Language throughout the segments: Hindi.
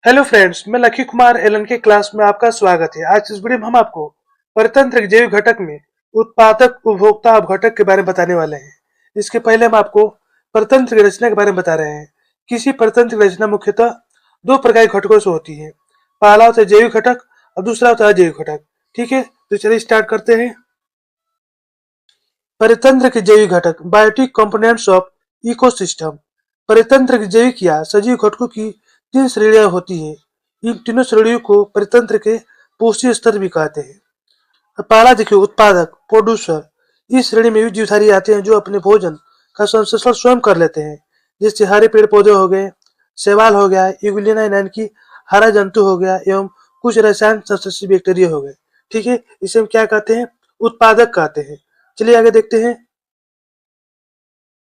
हेलो फ्रेंड्स, मैं लकी कुमार एलन के क्लास में आपका स्वागत है। आज इस वीडियो में हम आपको परतंत्र जैविक घटक में उत्पादक उपभोक्ता अपघटक के बारे में बताने वाले हैं। इसके पहले हम आपको परतंत्र की रचना के बारे में बता रहे हैं। किसी परतंत्र की रचना मुख्यतः दो प्रकार के घटकों से होती है। पहला होता है जैविक घटक और दूसरा होता है अजैविक घटक। ठीक है, तो चलिए स्टार्ट करते हैं। परितंत्र के जैविक घटक, बायोटिक कंपोनेंट्स ऑफ इकोसिस्टम। परितंत्र के जैविक या सजीव घटकों की तीन श्रेणियां होती हैं। इन तीनों श्रेणियों को परितंत्र के पोषी स्तर भी कहते हैं। अब पहला देखिए, उत्पादक, प्रोड्यूसर। इस श्रेणी में वे जीवधारी आते हैं जो अपने भोजन का संश्लेषण स्वयं कर लेते हैं। जैसे हरे पेड़ पौधे हो गए, शैवाल हो गया, यूग्लिना यानी कि हरा जंतु हो गया, एवं कुछ रसायन संश्लेषी बैक्टीरिया हो गए। ठीक है, इसे हम क्या कहते हैं? उत्पादक कहते हैं। चलिए आगे देखते हैं।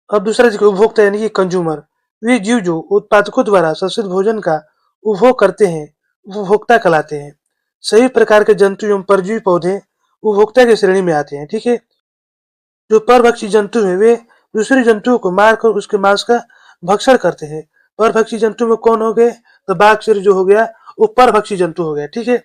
अब दूसरा देखिए, उपभोक्ता यानी कि कंज्यूमर। वे जीव जो उत्पादकों द्वारा संश्लेषित भोजन का उपभोग करते हैं उपभोक्ता कहलाते हैं। सभी प्रकार के जंतु एवं परजीवी पौधे उपभोक्ता की श्रेणी में आते हैं। ठीक है, जो परभक्षी जंतु हैं वे दूसरे जंतुओं को मारकर उसके मांस का भक्षण करते हैं। परभक्षी जंतु में कौन हो गए? तो बाघ शेर जो हो गया वो परभक्षी जंतु हो गया। ठीक है,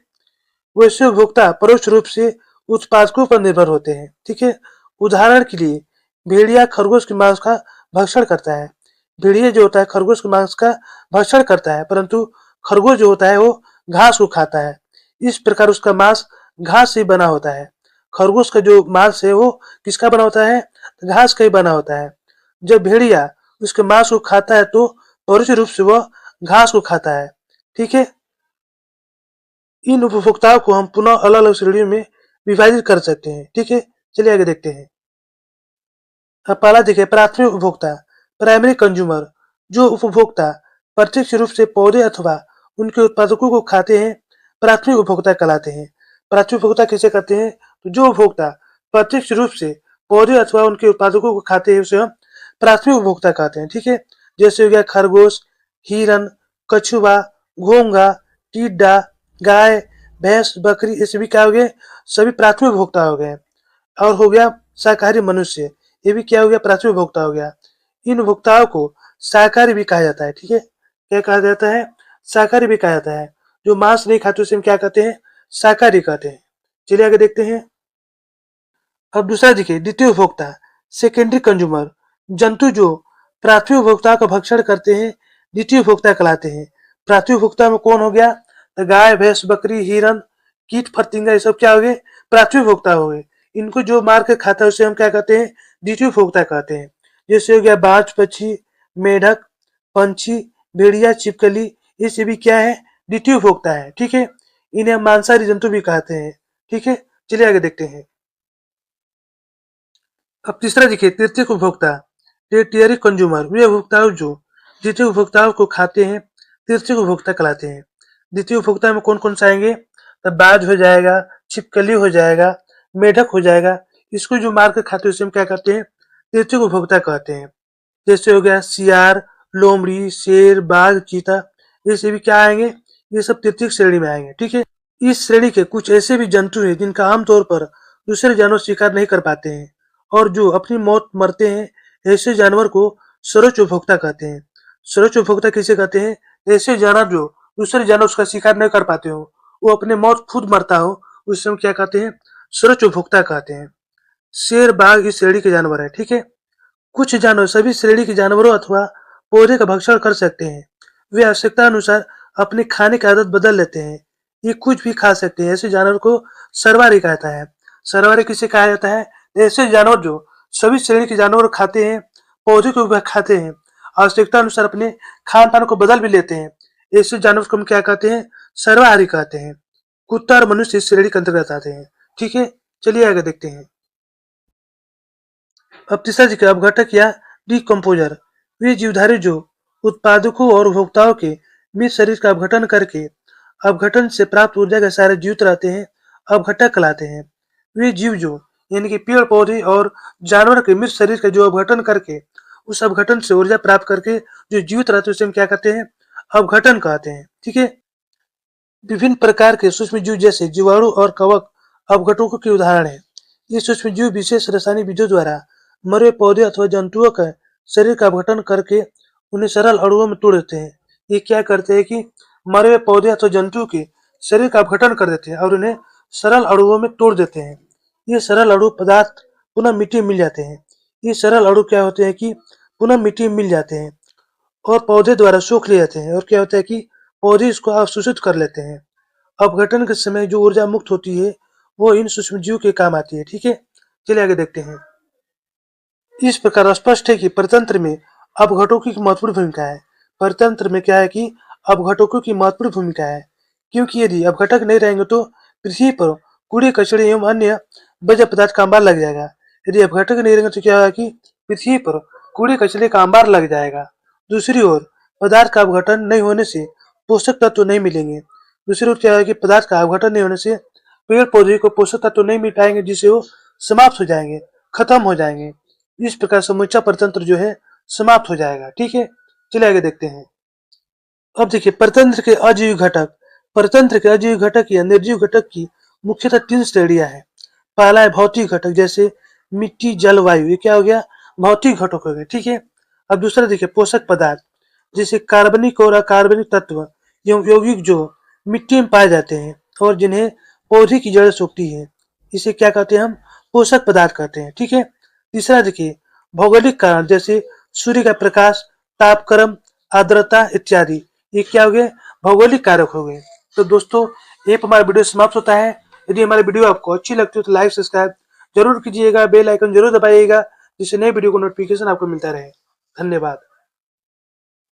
वैसे उपभोक्ता परोक्ष रूप से उत्पादकों पर निर्भर होते हैं। ठीक है, उदाहरण के लिए भेड़िया खरगोश के मांस का भक्षण करता है। भेड़िया जो होता है खरगोश के मांस का भक्षण करता है, परंतु खरगोश जो होता है वो घास को खाता है। इस प्रकार उसका मांस घास से बना होता है। खरगोश का जो मांस है वो किसका बना होता है? घास का ही बना होता है। जब भेड़िया उसके मांस को खाता है तो परोक्ष रूप से वह घास को खाता है। ठीक है, इन उपभोक्ताओं को हम पुनः अलग अलग श्रेणियों में विभाजित कर सकते हैं। ठीक है, चलिए आगे देखते हैं। अब पहला देखिए, प्राथमिक उपभोक्ता, प्राइमरी कंज्यूमर। जो उपभोक्ता प्रत्यक्ष रूप से पौधे अथवा उनके उत्पादकों को खाते हैं प्राथमिक उपभोक्ता कहलाते हैं। प्राथमिक उपभोक्ता किसे कहते हैं? तो जो उपभोक्ता प्रत्यक्ष रूप से पौधे अथवा उनके उत्पादकों को खाते हैं उसे हम प्राथमिक उपभोक्ता कहते हैं। ठीक है, जैसे हो गया खरगोश, हिरन, कछुआ, घोंघा, टिड्डा, गाय, भैंस, बकरी, ये सभी क्या हो गए? सभी प्राथमिक उपभोक्ता हो गए। और हो गया शाकाहारी मनुष्य, ये भी क्या हो गया? प्राथमिक उपभोक्ता हो गया। इन उपभोक्ताओं को शाकाहारी भी कहा जाता है। ठीक है, क्या कहा जाता है? शाकाहारी भी कहा जाता है। जो मांस नहीं खाते उसे हम क्या कहते हैं? शाकाहारी कहते हैं। चलिए आगे देखते हैं। अब दूसरा देखिए, द्वितीय उपभोक्ता, सेकेंडरी कंज्यूमर। जंतु जो प्राथमिक उपभोक्ता का भक्षण करते हैं द्वितीय उपभोक्ता कहलाते हैं। प्राथमिक उपभोक्ता में कौन हो गया? तो गाय, भैंस, बकरी, हिरन, कीट फतिंगा, ये सब क्या हो गए? प्राथमिक उपभोक्ता हो गए। इनको जो मार के खाता है उसे हम क्या कहते हैं? द्वितीय उपभोक्ता कहते हैं। जैसे हो गया बाज, पक्षी, मेढक, पंछी, भेड़िया, छिपकली, ये सभी क्या है? द्वितीय उपभोक्ता है। ठीक है, इन्हें हम मांसाहारी जंतु भी कहते हैं। ठीक है, चलिए आगे देखते हैं। अब तीसरा देखिए, तृतीयक उपभोक्ता, टेरिटरी कंज्यूमर। वे उपभोक्ता जो द्वितीय उपभोक्ताओं को खाते हैं तृतीयक उपभोक्ता कहलाते हैं। द्वितीय उपभोक्ता में कौन कौन सा आएंगे? तो बाज हो जाएगा, छिपकली हो जाएगा, मेढक हो जाएगा। इसको जो मार के खाते हैं उसे हम क्या कहते हैं? तृतीयक उपभोक्ता कहते हैं। जैसे हो गया सियार, लोमड़ी, शेर, बाघ, चीता, ये सभी क्या आएंगे? ये सब तृतीयक श्रेणी में आएंगे। ठीक है, इस श्रेणी के कुछ ऐसे भी जंतु हैं जिनका आमतौर पर दूसरे जानवर शिकार नहीं कर पाते हैं और जो अपनी मौत मरते हैं। ऐसे जानवर को सर्वोच्च उपभोक्ता कहते हैं। सर्वोच्च उपभोक्ता किसे कहते हैं? ऐसे जानवर जो दूसरे जानवर उसका शिकार नहीं कर पाते हो, वो अपने मौत खुद मरता हो, उसे हम क्या कहते हैं? सर्वोच्च उपभोक्ता कहते हैं। शेर, बाघ इस श्रेणी के जानवर है। ठीक है, कुछ जानवर सभी श्रेणी के जानवरों अथवा पौधे का भक्षण कर सकते हैं। वे आवश्यकता अनुसार अपने खाने की आदत बदल लेते हैं। ये कुछ भी खा सकते हैं। ऐसे जानवर को सर्वाहारी कहता है। सर्वाहारी किसे कहा जाता है? ऐसे जानवर जो सभी श्रेणी के जानवर खाते हैं, पौधे को भी खाते हैं, आवश्यकता अनुसार अपने खान पान को बदल भी लेते हैं। ऐसे जानवर को हम क्या कहते हैं? सर्वाहारी कहते हैं। कुत्ता और मनुष्य इस श्रेणी के अंतर्गत आते हैं। ठीक है, चलिए आगे देखते हैं। अब तीसरा जिक्र अपघटक या डिकम्पोजर। वे जीवधारी जो उत्पादकों और उपभोक्ताओं के मिश्र शरीर का अपघटन करके अपघटन से प्राप्त ऊर्जा के सारे जीवित रहते हैं अपघटक कहलाते हैं। वे जीव जो यानी कि पेड़ पौधे और जानवर के मिश्र शरीर का जो अपघटन करके उस अपघटन से ऊर्जा प्राप्त करके जो जीवित रहते हैं उसे हम क्या कहते हैं? अपघटन कहते हैं। ठीक है, विभिन्न प्रकार के सूक्ष्म जीव जैसे जीवाणु और कवक अपघटकों के उदाहरण हैं। ये सूक्ष्म जीव विशेष रासायनिक विधियों द्वारा मरे पौधे अथवा जंतुओं का शरीर का अपघटन करके उन्हें सरल अणुओं में तोड़ देते हैं। ये क्या करते हैं कि मरे हुए पौधे अथवा जंतु के शरीर का अपघटन कर देते हैं और उन्हें सरल अणुओं में तोड़ देते हैं। ये सरल अणु पदार्थ पुनः मिट्टी में मिल जाते हैं। ये सरल अणु क्या होते हैं कि पुनः मिट्टी में मिल जाते हैं और पौधे द्वारा सोख लिए जाते हैं, और क्या होता है कि पौधे इसको अवशोषित कर लेते हैं। अपघटन के समय जो ऊर्जा मुक्त होती है वो इन सूक्ष्मजीव के काम आती है। ठीक है, चलिए आगे देखते हैं। इस प्रकार स्पष्ट है कि परतंत्र में अपघटकों की महत्वपूर्ण भूमिका है। परतंत्र में क्या है कि अपघटकों की महत्वपूर्ण भूमिका है, क्योंकि यदि अपघटक नहीं रहेंगे तो पृथ्वी पर कूड़े कचड़े एवं अन्य बजर पदार्थ का अंबार लग जाएगा। यदि अपघटक नहीं रहेंगे तो क्या होगा कि पृथ्वी पर कूड़े कचड़े का अंबार लग जाएगा। दूसरी ओर पदार्थ का अपघटन नहीं होने से पोषक तत्व नहीं मिलेंगे। दूसरी ओर क्या है कि पदार्थ का अपघटन नहीं होने से पेड़ पौधे को पोषक तत्व नहीं मिल पाएंगे, जिससे वो समाप्त हो जाएंगे, खत्म हो जाएंगे। इस प्रकार समूचा परतंत्र जो है समाप्त हो जाएगा। ठीक है, चलिए आगे देखते हैं। अब देखिए परतंत्र के अजीव घटक। परतंत्र के अजीव घटक या निर्जीव घटक की मुख्यतः 3 श्रेणियां हैं। पहला है भौतिक घटक, जैसे मिट्टी, जल, वायु। ये क्या हो गया? भौतिक घटक हो गए। ठीक है, अब दूसरा देखिए पोषक पदार्थ, जैसे कार्बनिक और अकार्बनिक तत्व एवं यौगिक जो मिट्टी में पाए जाते हैं और जिन्हें पौधे की जड़ सोखती है, इसे क्या कहते हैं? हम पोषक पदार्थ कहते हैं। ठीक है, तीसरा देखिए भौगोलिक कारण, जैसे सूर्य का प्रकाश, तापक्रम, आर्द्रता इत्यादि। ये क्या हो गए? भौगोलिक कारक हो गए। तो दोस्तों ये हमारा वीडियो समाप्त होता है। यदि हमारी वीडियो आपको अच्छी लगती हो तो लाइक सब्सक्राइब जरूर कीजिएगा, बेल आइकन जरूर दबाइएगा, जिससे नए वीडियो को नोटिफिकेशन आपको मिलता रहे। धन्यवाद।